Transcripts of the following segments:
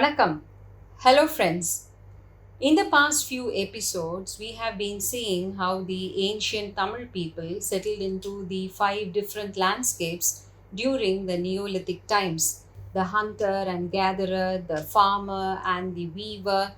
Vanakkam. Hello, friends. In the past few episodes, we have been seeing how the ancient Tamil people settled into the five different landscapes during the Neolithic times: the hunter and gatherer, the farmer and the weaver,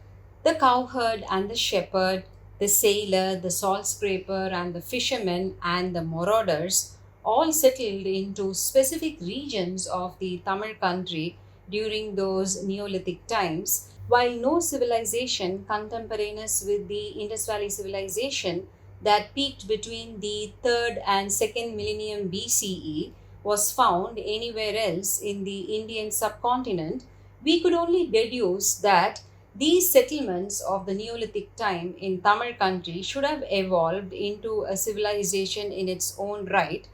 the cowherd and the shepherd, the sailor, the salt scraper, and the fisherman and the marauders all settled into specific regions of the Tamil country during those Neolithic times. While no civilization contemporaneous with the Indus Valley civilization that peaked between the 3rd and 2nd millennium BCE was found anywhere else in the Indian subcontinent, we could only deduce that these settlements of the Neolithic time in Tamil country should have evolved into a civilization in its own right,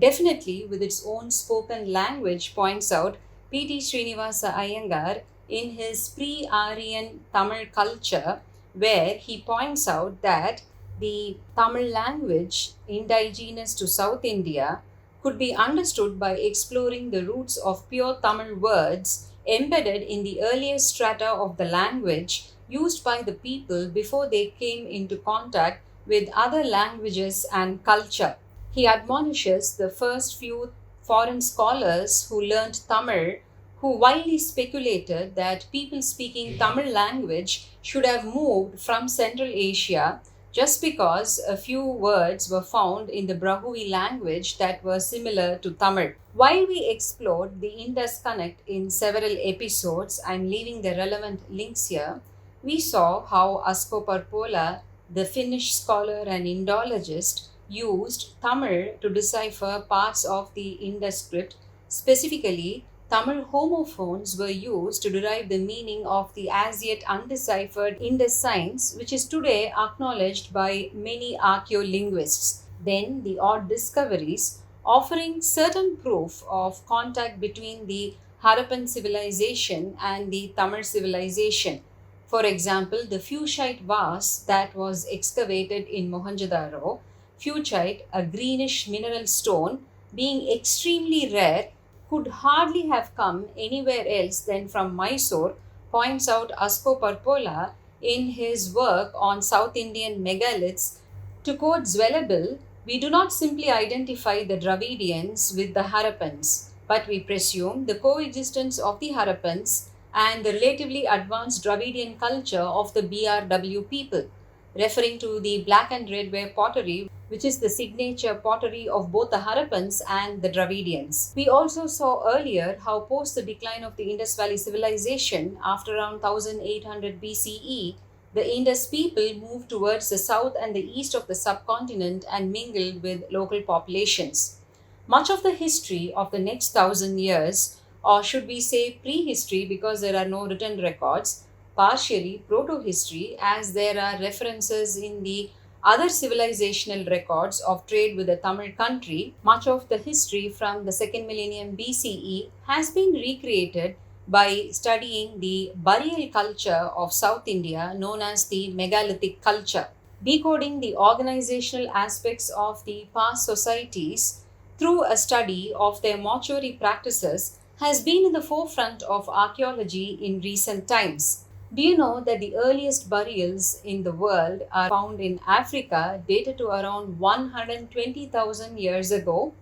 definitely with its own spoken language, points out P.T. Srinivasa Iyengar in his pre Aryan Tamil culture, where he points out that the Tamil language indigenous to South India could be understood by exploring the roots of pure Tamil words embedded in the earlier strata of the language used by the people before they came into contact with other languages and culture. He admonishes the first few foreign scholars who learned Tamil, who widely speculated that people speaking Tamil language should have moved from Central Asia just because a few words were found in the Brahui language that were similar to Tamil. While we explored the Indus Connect in several episodes, I'm leaving the relevant links here. We saw how Asko Parpola, the Finnish scholar and Indologist, used Tamil to decipher parts of the Indus script. Specifically, Tamil homophones were used to derive the meaning of the as yet undeciphered Indus signs, which is today acknowledged by many archaeolinguists. Then, the odd discoveries offering certain proof of contact between the Harappan civilization and the Tamil civilization. For example, the Fuchsite vase that was excavated in Mohenjo-daro, Fuchsite, a greenish mineral stone, being extremely rare, could hardly have come anywhere else than from Mysore, points out Asko Parpola in his work on South Indian megaliths. To quote Zwelabel, we do not simply identify the Dravidians with the Harappans, but we presume the coexistence of the Harappans and the relatively advanced Dravidian culture of the BRW people, referring to the black and red ware pottery, which is the signature pottery of both the Harappans and the Dravidians. We also saw earlier how post the decline of the Indus Valley civilization after around 1800 BCE, the Indus people moved towards the south and the east of the subcontinent and mingled with local populations. Much of the history of the next 1,000 years, or should we say prehistory because there are no written records, partially proto-history as there are references in the other civilizational records of trade with the Tamil country. Much of the history from the 2nd millennium BCE has been recreated by studying the burial culture of South India known as the megalithic culture. Decoding the organizational aspects of the past societies through a study of their mortuary practices has been in the forefront of archaeology in recent times. Do you know that the earliest burials in the world are found in Africa dated to around 120,000 years ago?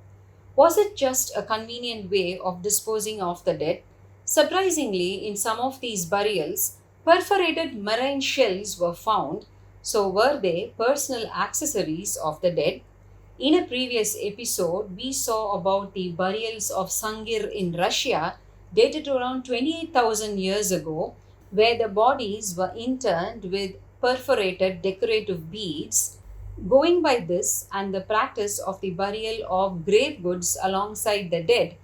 Was it just a convenient way of disposing of the dead? Surprisingly, in some of these burials, perforated marine shells were found, so were they personal accessories of the dead? In a previous episode, we saw about the burials of Sangir in Russia dated to around 28,000 years ago, where the bodies were interned with perforated decorative beads. Going by this and the practice of the burial of grave goods alongside the dead,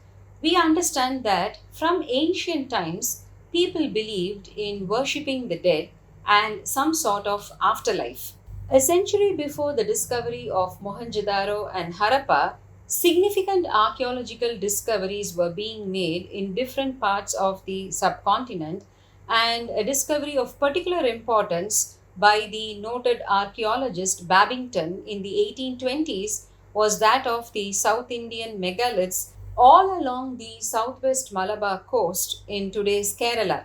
we understand that from ancient times, people believed in worshipping the dead and some sort of afterlife. A century before the discovery of Mohenjo-daro and Harappa, significant archaeological discoveries were being made in different parts of the subcontinent, and a discovery of particular importance by the noted archaeologist Babington in the 1820s was that of the South Indian megaliths all along the southwest Malabar coast in today's Kerala.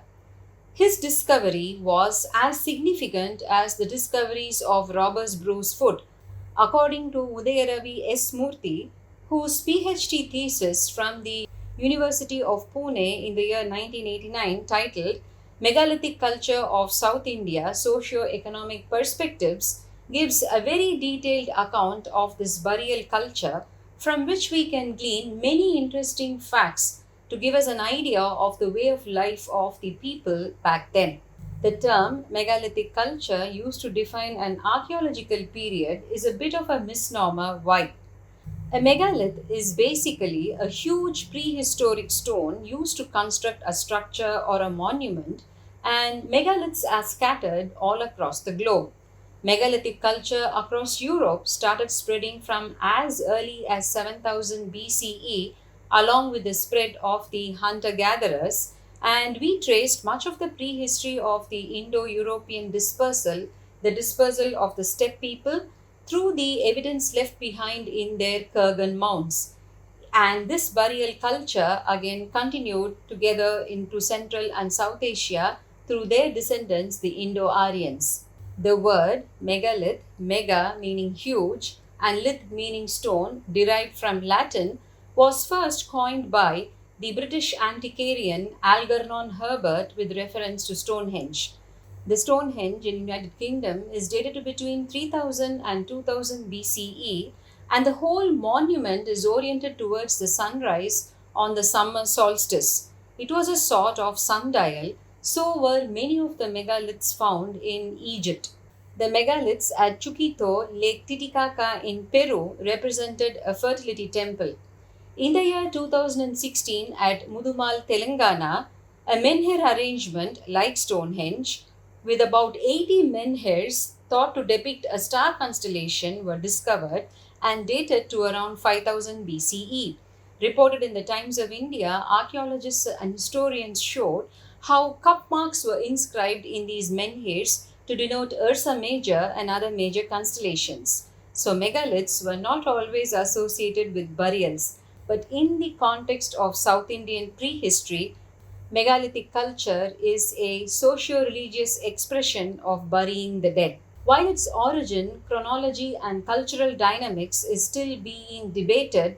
His discovery was as significant as the discoveries of Roberts Bruce Foot, according to Udayaravi S. Murthy, whose PhD thesis from the University of Pune in the year 1989 titled Megalithic Culture of South India Socio-Economic Perspectives gives a very detailed account of this burial culture from which we can glean many interesting facts to give us an idea of the way of life of the people back then. The term megalithic culture used to define an archaeological period is a bit of a misnomer. Why? A megalith is basically a huge prehistoric stone used to construct a structure or a monument, and megaliths are scattered all across the globe. Megalithic culture across Europe started spreading from as early as 7000 BCE, along with the spread of the hunter gatherers, and we traced much of the prehistory of the Indo European dispersal, the dispersal of the steppe people, through the evidence left behind in their Kurgan mounds. And this burial culture again continued together into Central and South Asia through their descendants, the Indo Aryans. The word megalith, mega meaning huge, and lith meaning stone, derived from Latin, was first coined by the British antiquarian Algernon Herbert with reference to Stonehenge. The Stonehenge in United Kingdom is dated to between 3000 and 2000 BCE, and the whole monument is oriented towards the sunrise on the summer solstice. It was a sort of sundial, so were many of the megaliths found in Egypt. The megaliths at Chuquito, Lake Titicaca in Peru represented a fertility temple. In the year 2016 at Mudumal, Telangana, a menhir arrangement like Stonehenge with about 80 menhirs thought to depict a star constellation were discovered and dated to around 5000 BCE. Reported in the Times of India, archaeologists and historians showed how cup marks were inscribed in these menhirs to denote Ursa Major and other major constellations. So, megaliths were not always associated with burials, but in the context of South Indian prehistory, megalithic culture is a socio religious expression of burying the dead. While its origin, chronology, and cultural dynamics is still being debated,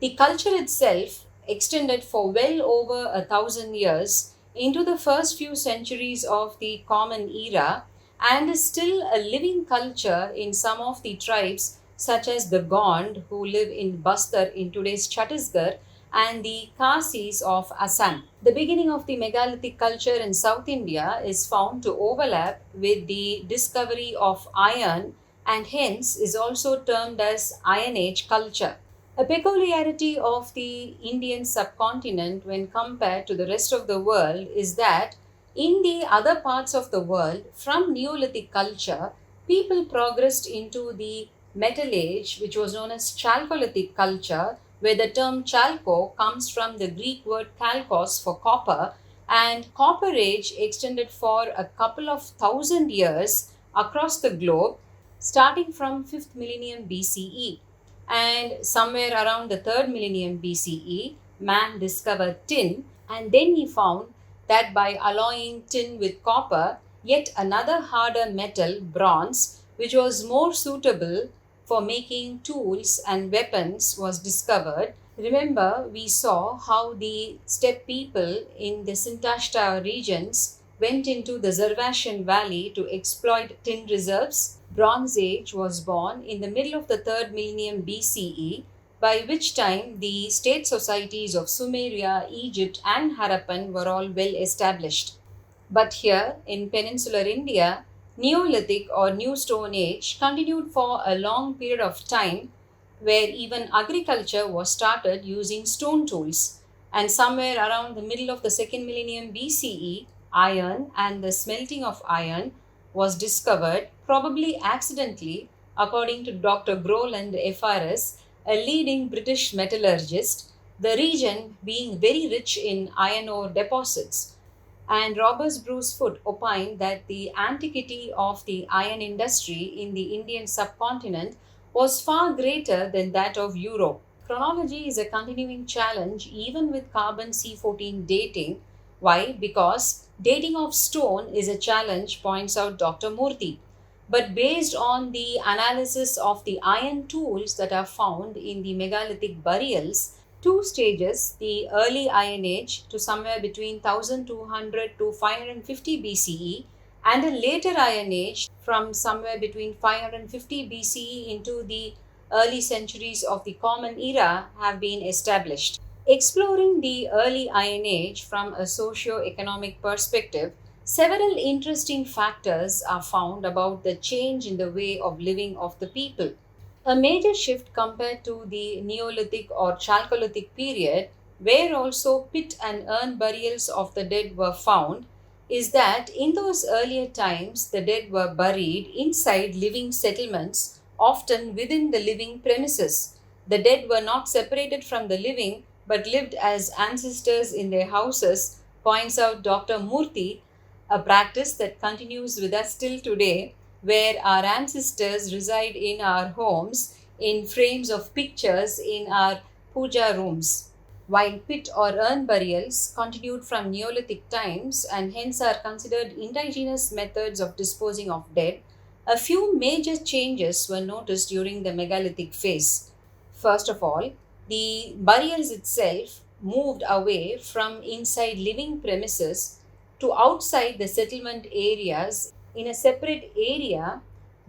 the culture itself extended for well over 1,000 years into the first few centuries of the Common Era and is still a living culture in some of the tribes, such as the Gond, who live in Bastar in today's Chhattisgarh, and the Khasis of Assam. The beginning of the megalithic culture in South India is found to overlap with the discovery of iron and hence is also termed as Iron Age culture. A peculiarity of the Indian subcontinent when compared to the rest of the world is that in the other parts of the world, from Neolithic culture, people progressed into the Metal Age, which was known as Chalcolithic culture, where the term chalco comes from the Greek word chalkos for copper, and Copper Age extended for a couple of thousand years across the globe, starting from 5th millennium BCE. And somewhere around the 3rd millennium BCE, man discovered tin, and then he found that by alloying tin with copper, yet another harder metal, bronze, which was more suitable for making tools and weapons, was discovered. Remember, we saw how the steppe people in the Sintashta regions went into the Zervashian Valley to exploit tin reserves. Bronze Age was born in the middle of the 3rd millennium BCE, by which time the state societies of Sumeria, Egypt, and Harappan were all well established. But here in peninsular India, Neolithic or New Stone Age continued for a long period of time where even agriculture was started using stone tools. And somewhere around the middle of the 2nd millennium BCE, iron and the smelting of iron was discovered, probably accidentally, according to Dr. Groland FRS, a leading British metallurgist, the region being very rich in iron ore deposits. And Roberts Bruce Foot opined that the antiquity of the iron industry in the Indian subcontinent was far greater than that of Europe. Chronology is a continuing challenge even with carbon C14 dating. Why? Because Dating of stone is a challenge, points out Dr. Murthy. But based on the analysis of the iron tools that are found in the megalithic burials, two stages, the early Iron Age to somewhere between 1200 to 550 BCE, and a later Iron Age from somewhere between 550 BCE into the early centuries of the Common Era, have been established. Exploring the early Iron Age from a socio-economic perspective, several interesting factors are found about the change in the way of living of the people. A major shift compared to the Neolithic or Chalcolithic period, where also pit and urn burials of the dead were found, is that in those earlier times the dead were buried inside living settlements, often within the living premises. The dead were not separated from the living but lived as ancestors in their houses, points out Dr. Murthy, a practice that continues with us till today, where our ancestors reside in our homes in frames of pictures in our puja rooms. While pit or urn burials continued from Neolithic times and hence are considered indigenous methods of disposing of dead, a few major changes were noticed during the megalithic phase. First of all, the burials itself moved away from inside living premises to outside the settlement areas in a separate area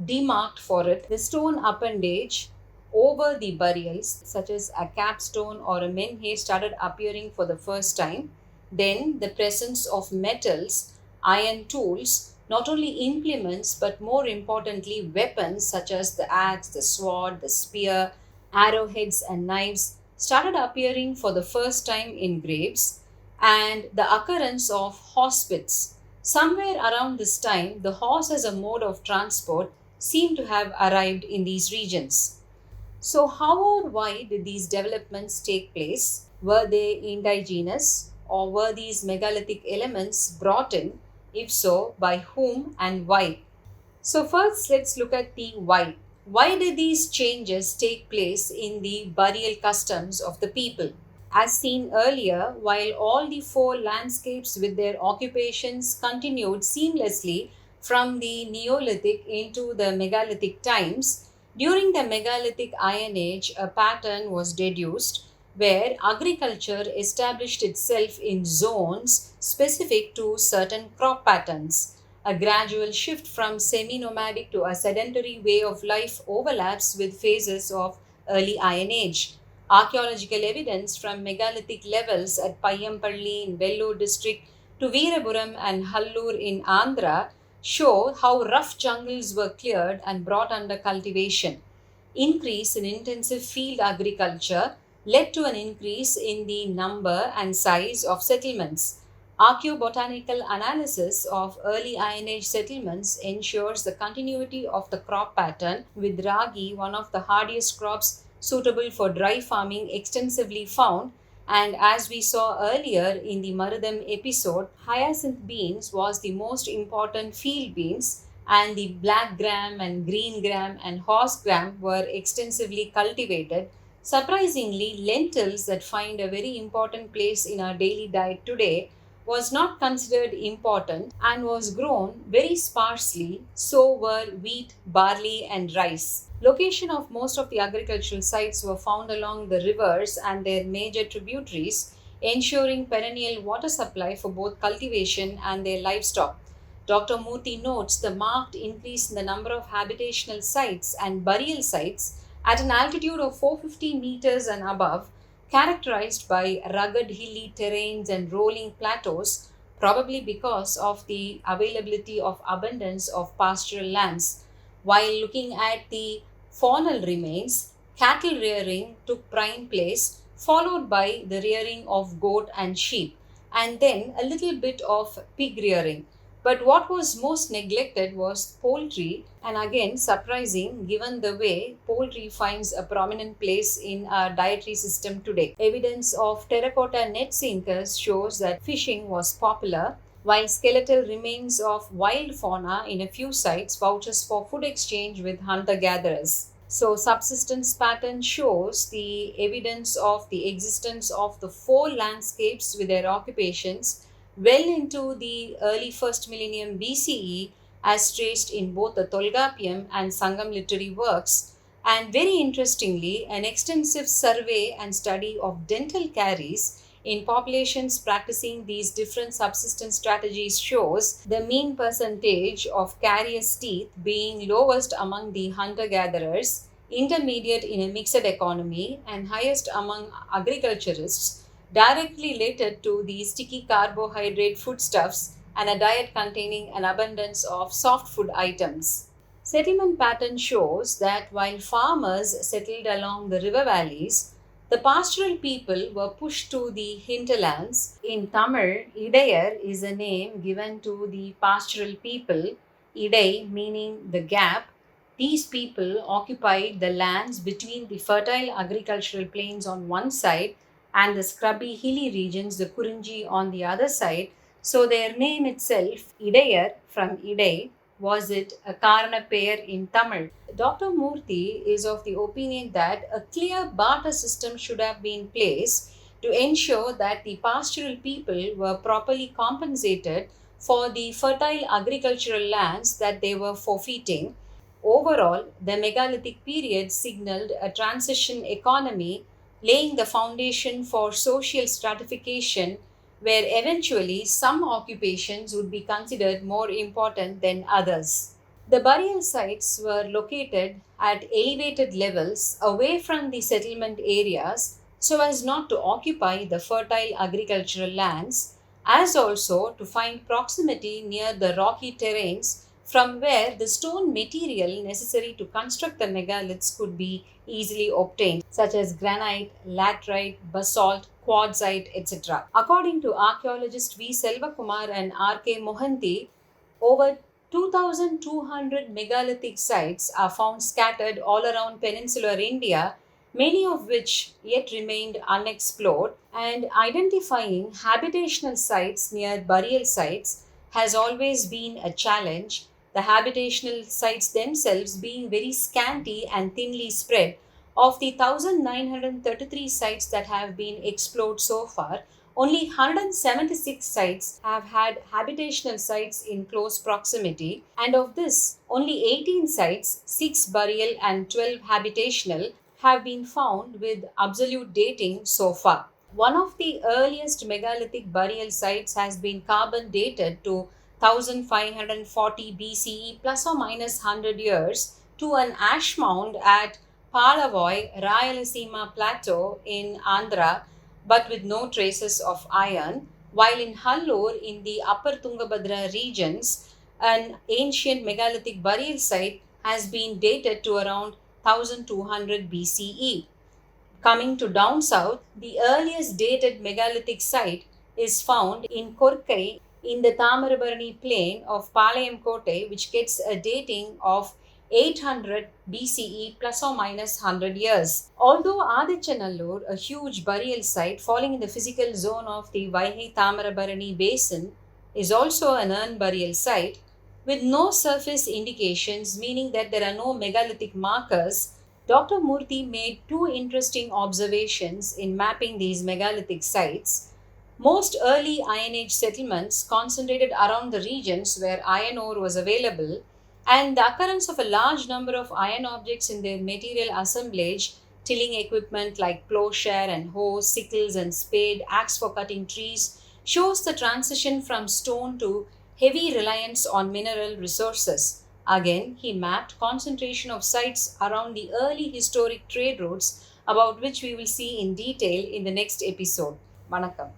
demarked for it. The stone appendage over the burials, such as a capstone or a menhir, started appearing for the first time. Then, the presence of metals, iron tools, not only implements but more importantly weapons such as the axe, the sword, the spear, arrowheads, and knives started appearing for the first time in graves, and the occurrence of horse pits. Somewhere around this time, the horse as a mode of transport seemed to have arrived in these regions. So, how or why did these developments take place? Were they indigenous or were these megalithic elements brought in? If so, by whom and why? So, first, let's look at the why. Why did these changes take place in the burial customs of the people? As seen earlier, while all the four landscapes with their occupations continued seamlessly from the Neolithic into the megalithic times, during the megalithic Iron Age, a pattern was deduced where agriculture established itself in zones specific to certain crop patterns. A gradual shift from semi nomadic to a sedentary way of life overlaps with phases of early Iron Age. Archaeological evidence from megalithic levels at Payampalli in Vellore district to Veerapuram and Hallur in Andhra show how rough jungles were cleared and brought under cultivation. Increase in intensive field agriculture led to an increase in the number and size of settlements. Archaeobotanical analysis of early Iron Age settlements ensures the continuity of the crop pattern, with ragi, one of the hardiest crops suitable for dry farming, extensively found. And as we saw earlier in the Marudam episode, hyacinth beans was the most important field beans, and the black gram and green gram and horse gram were extensively cultivated. Surprisingly, lentils that find a very important place in our daily diet today was not considered important and was grown very sparsely, so were wheat, barley, and rice. Location of most of the agricultural sites were found along the rivers and their major tributaries, ensuring perennial water supply for both cultivation and their livestock. Dr. Murthy notes the marked increase in the number of habitational sites and burial sites at an altitude of 450 meters and above, characterized by rugged hilly terrains and rolling plateaus, probably because of the availability of abundance of pastoral lands. While looking at the faunal remains, cattle rearing took prime place, followed by the rearing of goat and sheep, and then a little bit of pig rearing. But what was most neglected was poultry, and again surprising given the way poultry finds a prominent place in our dietary system today. Evidence of terracotta net sinkers shows that fishing was popular, while skeletal remains of wild fauna in a few sites vouches for food exchange with hunter-gatherers. So, subsistence pattern shows the evidence of the existence of the four landscapes with their occupations, well into the early 1st millennium BCE, as traced in both the Tolkappiyam and Sangam literary works. And very interestingly, an extensive survey and study of dental caries in populations practicing these different subsistence strategies shows the mean percentage of carious teeth being lowest among the hunter gatherers, intermediate in a mixed economy, and highest among agriculturists, directly related to the sticky carbohydrate foodstuffs and a diet containing an abundance of soft food items. Settlement pattern shows that while farmers settled along the river valleys, the pastoral people were pushed to the hinterlands. In Tamil, Idayar is a name given to the pastoral people, Idai meaning the gap. These people occupied the lands between the fertile agricultural plains on one side and the scrubby hilly regions, the Kurinji, on the other side. So their name itself, Idayar from Idai, was it a Karana pair in Tamil. Dr. Murthy is of the opinion that a clear barter system should have been placed to ensure that the pastoral people were properly compensated for the fertile agricultural lands that they were forfeiting. Overall, the megalithic period signaled a transition economy, laying the foundation for social stratification where eventually some occupations would be considered more important than others. The burial sites were located at elevated levels away from the settlement areas so as not to occupy the fertile agricultural lands, as also to find proximity near the rocky terrains from where the stone material necessary to construct the megaliths could be easily obtained, such as granite, laterite, basalt, quartzite, etc. According to archaeologist V. Selvakumar and R. K. Mohanty, over 2,200 megalithic sites are found scattered all around peninsular India, many of which yet remained unexplored, and identifying habitational sites near burial sites has always been a challenge, the habitational sites themselves being very scanty and thinly spread. Of the 1,933 sites that have been explored so far, only 176 sites have had habitational sites in close proximity, and of this, only 18 sites, 6 burial and 12 habitational, have been found with absolute dating so far. One of the earliest megalithic burial sites has been carbon dated to 1540 BCE plus or minus 100 years to an ash mound at Palavoi, Rayalaseema Plateau in Andhra, but with no traces of iron, while in Hallur in the upper Tungabhadra regions, an ancient megalithic burial site has been dated to around 1200 BCE. Coming to down south, the earliest dated megalithic site is found in Korkai in the Tamarabarani plain of Palayam Kotte, which gets a dating of 800 BCE plus or minus 100 years. Although Adichanallur, a huge burial site falling in the physical zone of the Vaigai Tamarabarani basin, is also an urn burial site with no surface indications, meaning that there are no megalithic markers. Dr. Murthy made two interesting observations in mapping these megalithic sites. Most early Iron Age settlements concentrated around the regions where iron ore was available, and the occurrence of a large number of iron objects in their material assemblage, tilling equipment like plowshare and hoe, sickles and spade, axe for cutting trees, shows the transition from stone to heavy reliance on mineral resources. Again, he mapped concentration of sites around the early historic trade routes, about which we will see in detail in the next episode. Vanakkam.